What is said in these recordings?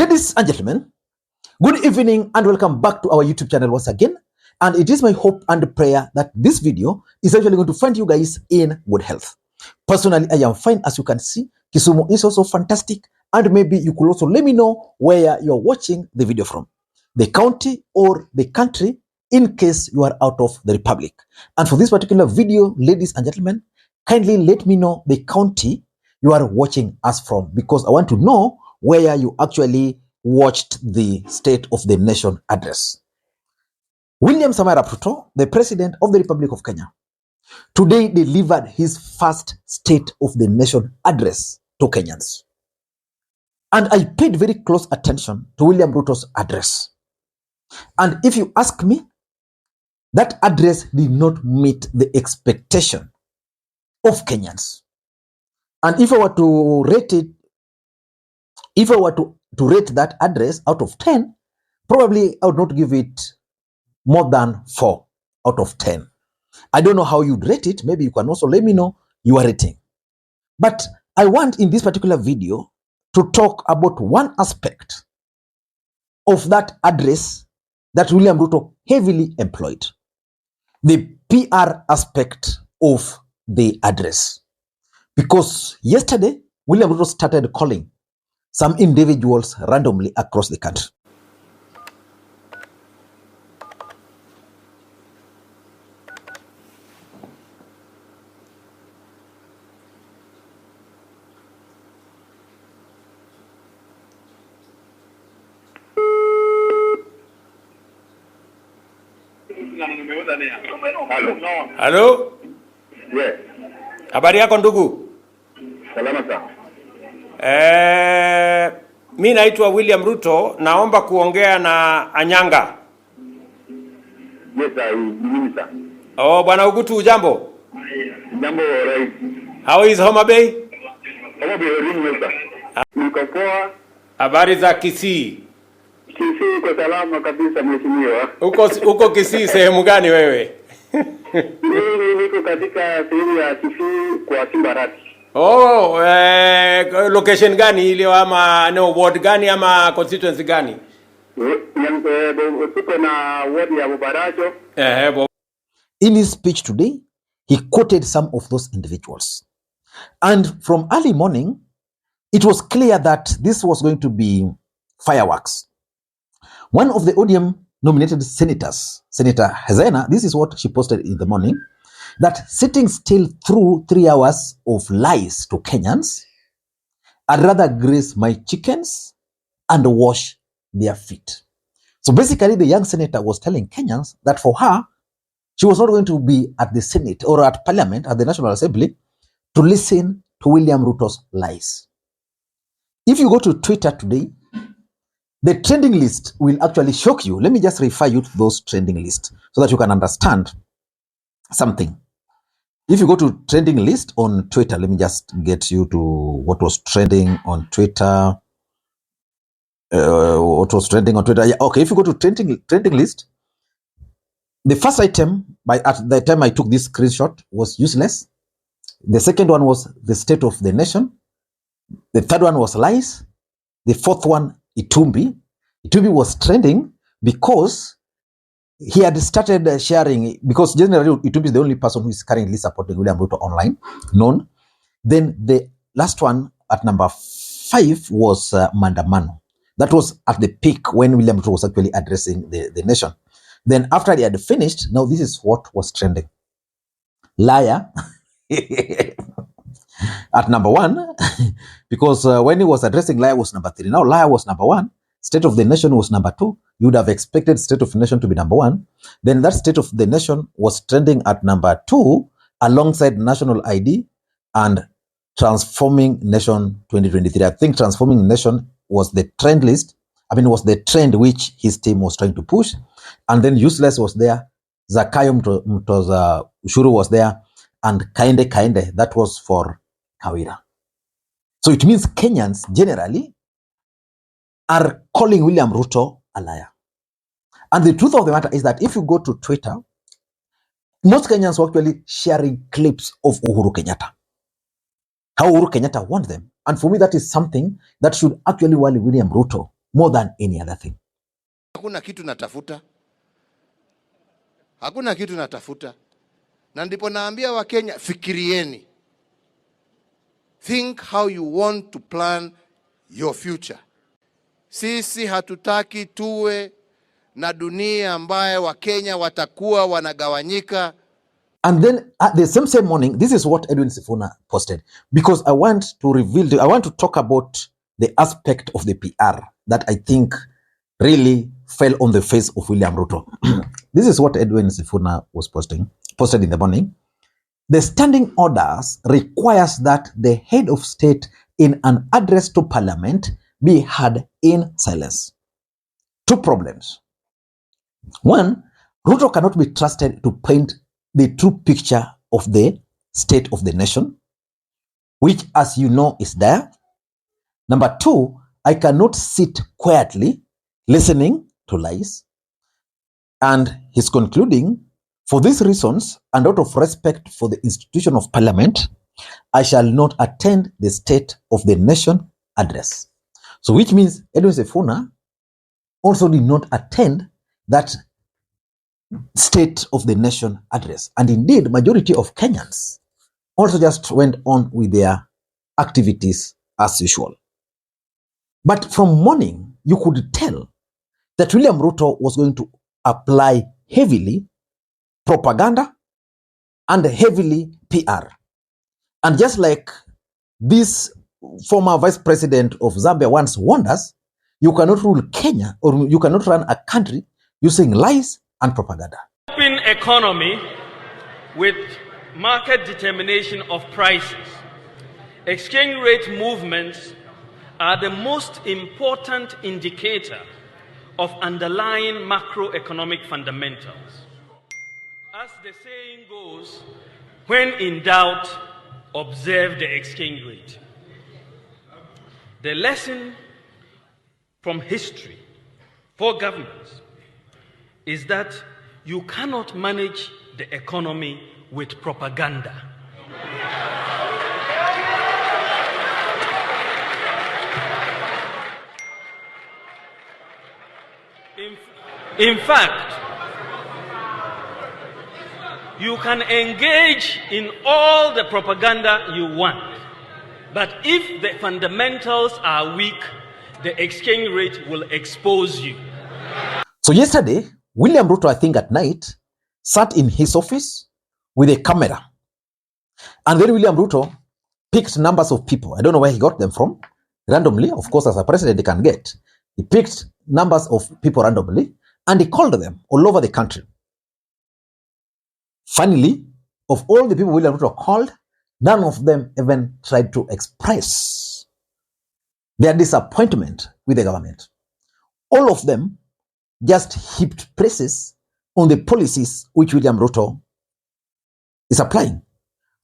Ladies and gentlemen, good evening and welcome back to our YouTube channel once again. And it is my hope and prayer that this video is actually going to find you guys in good health. Personally, I am fine. As you can see, Kisumu is also fantastic. And maybe you could also let me know where you're watching the video from. The county or the country in case you are out of the republic. And for this particular video, ladies and gentlemen, kindly let me know the county you are watching us from, because I want to know where you actually watched the State of the Nation address. William Ruto, the President of the Republic of Kenya, today delivered his first State of the Nation address to Kenyans. And I paid very close attention to William Ruto's address. And if you ask me, that address did not meet the expectation of Kenyans. And if I were to rate it, if I were to rate that address out of 10, probably I would not give it more than 4 out of 10. I don't know how you'd rate it. Maybe you can also let me know your rating. But I want in this particular video to talk about one aspect of that address that William Ruto heavily employed. The PR aspect of the address. Because yesterday, William Ruto started calling some individuals randomly across the country. Halo? Yes. Habari yako ndugu? Salama sana. Mimi naitwa William Ruto, naomba kuongea na Anyanga. Yes, mimi sana. Oh, bwana Ugutu ujambo? Jambo right. How is Homa Bay? Homa Bay ringo sana. Niko poa. Habari za Kisii? Kisii kwa salama kabisa mheshimiwa. Uko Kisii sehemu gani wewe? Mimi niko katika sehemu ya Kisii kwa Simbarati. Oh, location gani ile ama no ward gani ama constituency gani? Tuko na ward ya Bobaracho. In his speech today, he quoted some of those individuals. And from early morning, it was clear that this was going to be fireworks. One of the ODM nominated senators, Senator Hezena, this is what she posted in the morning, that sitting still through 3 hours of lies to Kenyans, I'd rather graze my chickens and wash their feet. So basically, the young senator was telling Kenyans that for her, she was not going to be at the Senate or at Parliament, at the National Assembly, to listen to William Ruto's lies. If you go to Twitter today, the trending list will actually shock you. Let me just refer you to those trending lists so that you can understand something. If you go to trending list on Twitter, let me just get you to what was trending on Twitter. What was trending on Twitter? Yeah, okay, if you go to trending list, the first item, at the time I took this screenshot, was useless. The second one was the State of the Nation. The third one was lies. The fourth one, Itumbi. Itumbi was trending because he had started sharing, because generally Itumbi is the only person who is currently supporting William Ruto online, known. Then the last one at number 5 was Mandamano. That was at the peak when William Ruto was actually addressing the nation. Then after he had finished, now this is what was trending. Liar at number 1, because when he was addressing liar was number 3. Now liar was number 1. State of the Nation was number 2. You would have expected State of the Nation to be number 1. Then that State of the Nation was trending at number 2 alongside National ID and Transforming Nation 2023. I think Transforming Nation was the trend list. Was the trend which his team was trying to push. And then Useless was there. Zakayo Mtoza Ushuru was there. And Kainde, that was for Kawira. So it means Kenyans generally are calling William Ruto a liar. And the truth of the matter is that if you go to Twitter, most Kenyans were actually sharing clips of Uhuru Kenyatta. How Uhuru Kenyatta won them. And for me, that is something that should actually worry William Ruto more than any other thing. Hakuna kitu natafuta. Hakuna kitu natafuta. Na ndipo naambia wa Kenya, fikirieni. Think how you want to plan your future. Sisi hatutaki tuwe na dunia ambaye wa Kenya watakuwa wanagawanyika. And then at the same morning, this is what Edwin Sifuna posted, because I want to talk about the aspect of the PR that I think really fell on the face of William Ruto. This is what Edwin Sifuna was posted in the morning. The standing orders requires that the head of state in an address to parliament be heard in silence. Two problems. One, Ruto cannot be trusted to paint the true picture of the state of the nation, which, as you know, is there. Number two, I cannot sit quietly listening to lies. And he's concluding, for these reasons, and out of respect for the institution of parliament, I shall not attend the State of the Nation address. So which means Edwin Sifuna also did not attend that State of the Nation address. And indeed, majority of Kenyans also just went on with their activities as usual. But from morning, you could tell that William Ruto was going to apply heavily propaganda and heavily PR. And just like this former vice president of Zambia once warned us, you cannot rule Kenya or you cannot run a country using lies and propaganda. Open economy with market determination of prices, exchange rate movements are the most important indicator of underlying macroeconomic fundamentals. As the saying goes, when in doubt, observe the exchange rate. The lesson from history for governments is that you cannot manage the economy with propaganda. In fact, you can engage in all the propaganda you want, but if the fundamentals are weak, the exchange rate will expose you. So yesterday, William Ruto, I think at night, sat in his office with a camera. And then William Ruto picked numbers of people. I don't know where he got them from. Randomly, of course, as a president, he can get. He picked numbers of people randomly and he called them all over the country. Finally, of all the people William Ruto called, none of them even tried to express their disappointment with the government. All of them just heaped praises on the policies which William Ruto is applying.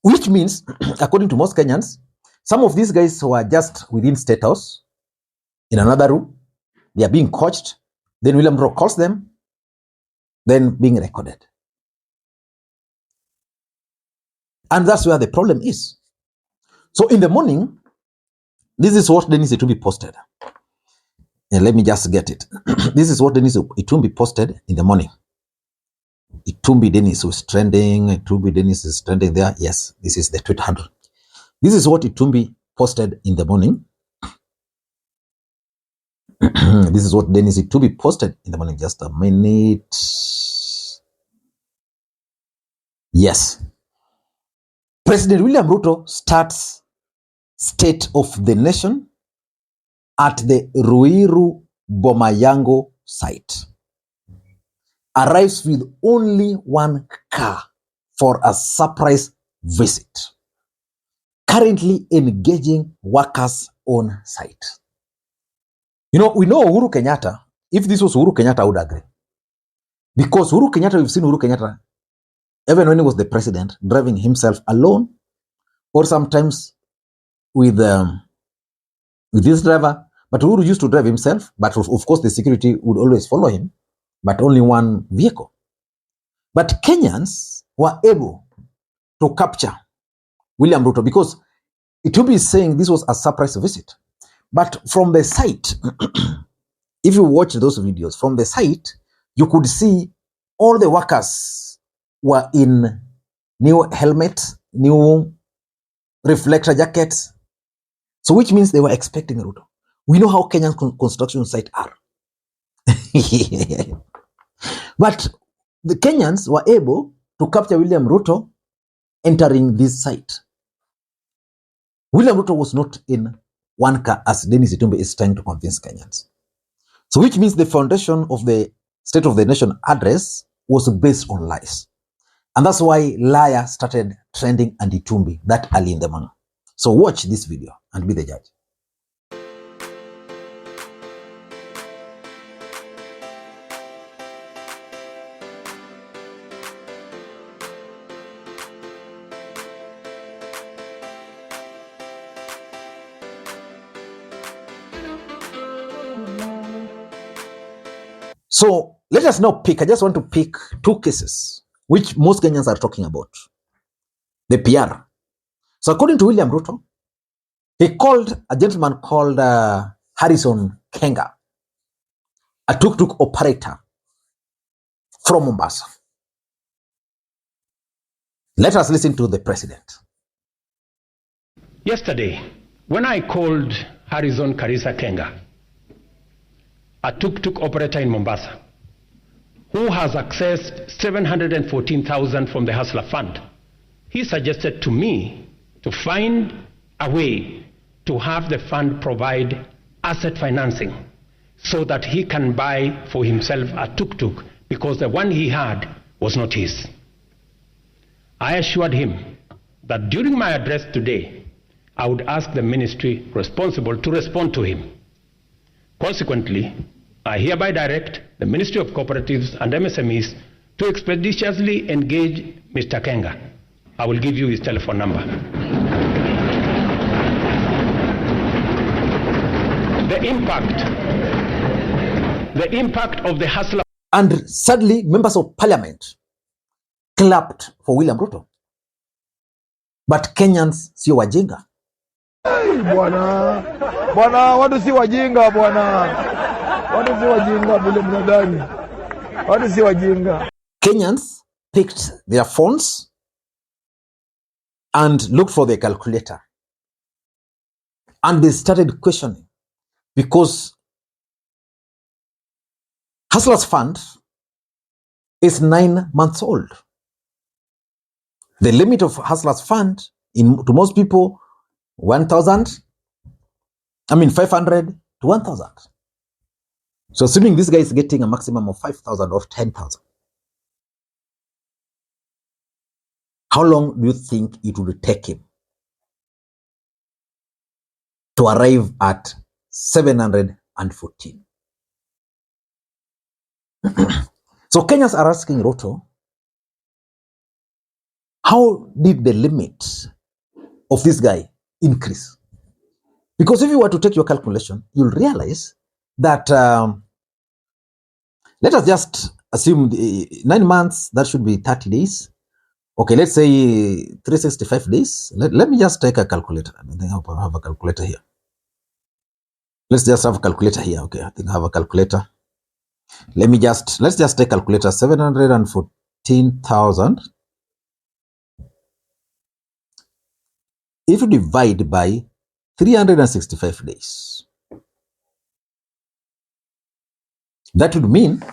Which means, according to most Kenyans, some of these guys who are just within State House, in another room, they are being coached, then William Ruto calls them, then being recorded. And that's where the problem is. So in the morning, this is what needs to be posted. And let me just get it. This is what needs to be posted in the morning. Itumbi Dennis was trending. Itumbi Dennis is trending there. Yes, this is the Twitter handle. This is what Itumbi posted in the morning. This is what Dennis Itumbi posted in the morning. Just a minute. Yes. President William Ruto starts State of the Nation at the Ruiru Bomayango site. Arrives with only one car for a surprise visit. Currently engaging workers on site. You know, we know Uhuru Kenyatta. If this was Uhuru Kenyatta, I would agree. Because Uhuru Kenyatta, we've seen Uhuru Kenyatta, even when he was the president, driving himself alone, or sometimes with his driver. But Uhuru used to drive himself, but of course the security would always follow him, but only one vehicle. But Kenyans were able to capture William Ruto because it will be saying this was a surprise visit. But from the site, if you watch those videos from the site, you could see all the workers were in new helmets, new reflector jackets. So which means they were expecting Ruto. We know how Kenyan construction sites are. But the Kenyans were able to capture William Ruto entering this site. William Ruto was not in one car as Dennis Itumbe is trying to convince Kenyans. So which means the foundation of the State of the Nation address was based on lies. And that's why liar started trending and Itumbe that early in the morning. So watch this video and be the judge. So let us now pick, I just want to pick two cases which most Kenyans are talking about. The PR. So according to William Ruto, he called a gentleman called Harrison Kenga, a tuk-tuk operator from Mombasa. Let us listen to the president. Yesterday, when I called Harrison Karisa Kenga, a tuk-tuk operator in Mombasa, who has accessed 714,000 from the Hustler Fund, he suggested to me to find a way to have the fund provide asset financing so that he can buy for himself a tuk-tuk because the one he had was not his. I assured him that during my address today, I would ask the ministry responsible to respond to him. Consequently, I hereby direct the Ministry of Cooperatives and MSMEs to expeditiously engage Mr. Kenga. I will give you his telephone number. The impact of the hustler. And sadly, members of parliament clapped for William Ruto. But Kenyans sio wajinga. Bwana, watu si wajinga bwana. Watu si wajinga vile mnadhani. Watu si wajinga. Kenyans picked their phones and looked for their calculator. And they started questioning because Hustlers Fund is 9 months old. The limit of Hustlers Fund to most people, 500 to 1,000. So assuming this guy is getting a maximum of 5,000 or 10,000, how long do you think it would take him to arrive at 714? So Kenyans are asking Ruto, how did the limit of this guy increase? Because if you were to take your calculation, you'll realize that, let us just assume 9 months, that should be 30 days. Okay, let's say 365 days. Let me just take a calculator. I think I have a calculator here. Let's just have a calculator here. Okay, I think I have a calculator. Let's just take calculator. 714,000. If you divide by 365 days, that would mean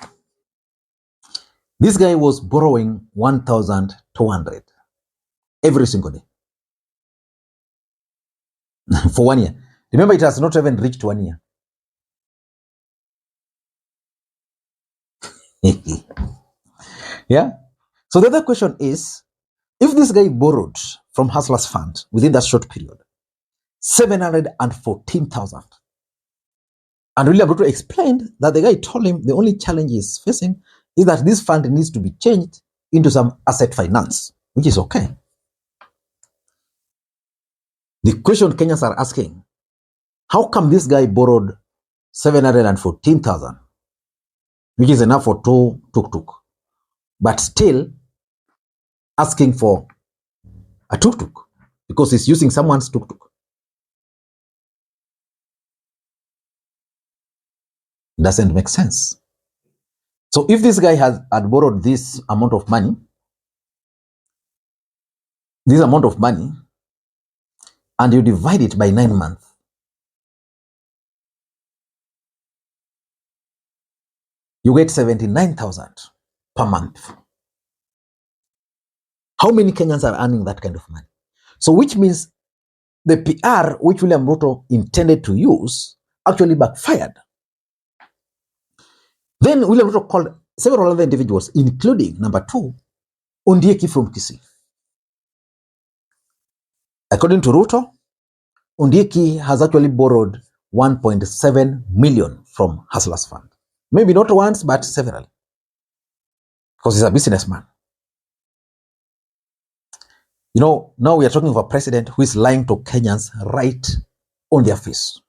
this guy was borrowing 1,200 every single day for 1 year. Remember, it has not even reached 1 year. Yeah. So the other question is, if this guy borrowed from Hustlers Fund within that short period, 714,000, and William Ruto explained that the guy told him the only challenge he's facing is that this fund needs to be changed into some asset finance, which is okay. The question Kenyans are asking, how come this guy borrowed 714,000, which is enough for 2 tuk-tuk, but still asking for a tuk-tuk because he's using someone's tuk-tuk? Doesn't make sense. So if this guy had borrowed this amount of money, and you divide it by 9 months, you get 79,000 per month. How many Kenyans are earning that kind of money? So which means the PR which William Ruto intended to use actually backfired. Then William Ruto called several other individuals, including number 2, Ondieki from Kisii. According to Ruto, Ondieki has actually borrowed 1.7 million from Hustlers Fund. Maybe not once, but several. Because he's a businessman. You know, now we are talking of a president who is lying to Kenyans right on their face.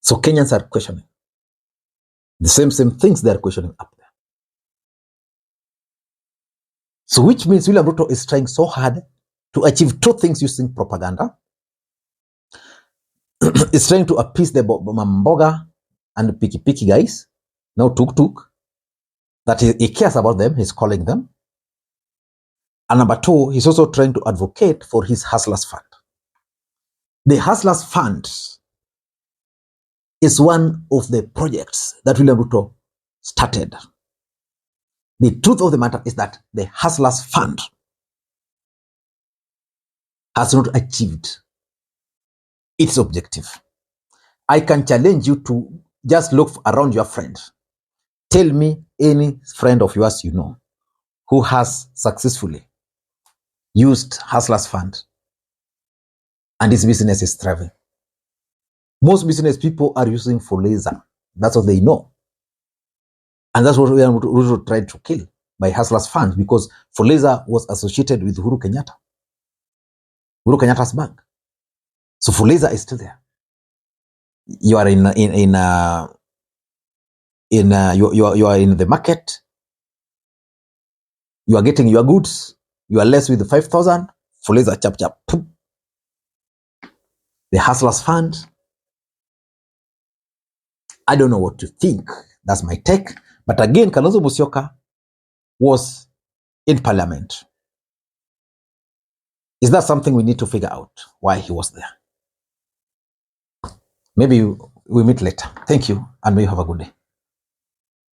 So Kenyans are questioning. The same things they are questioning up there. So which means William Ruto is trying so hard to achieve 2 things using propaganda. He's trying to appease the Mamboga and Piki guys, now Tuk, that he cares about them, he's calling them. And number 2, he's also trying to advocate for his Hustlers Fund. The Hustlers Fund is one of the projects that William Ruto started. The truth of the matter is that the Hustlers Fund has not achieved its objective. I can challenge you to just look around your friends. Tell me any friend of yours you know who has successfully used Hustlers Fund and his business is thriving. Most business people are using Fuliza. That's what they know. And that's what Ruto tried to kill by Hustlers Fund, because Fuliza was associated with Uhuru Kenyatta. Uhuru Kenyatta's bank. So Fuliza is still there. You are you are in the market. You are getting your goods. You are less with the 5,000. Fuliza chap. The Hustlers Fund. I don't know what to think. That's my take. But again, Kalonzo Musyoka was in parliament. Is that something we need to figure out why he was there? Maybe we meet later. Thank you, and may you have a good day.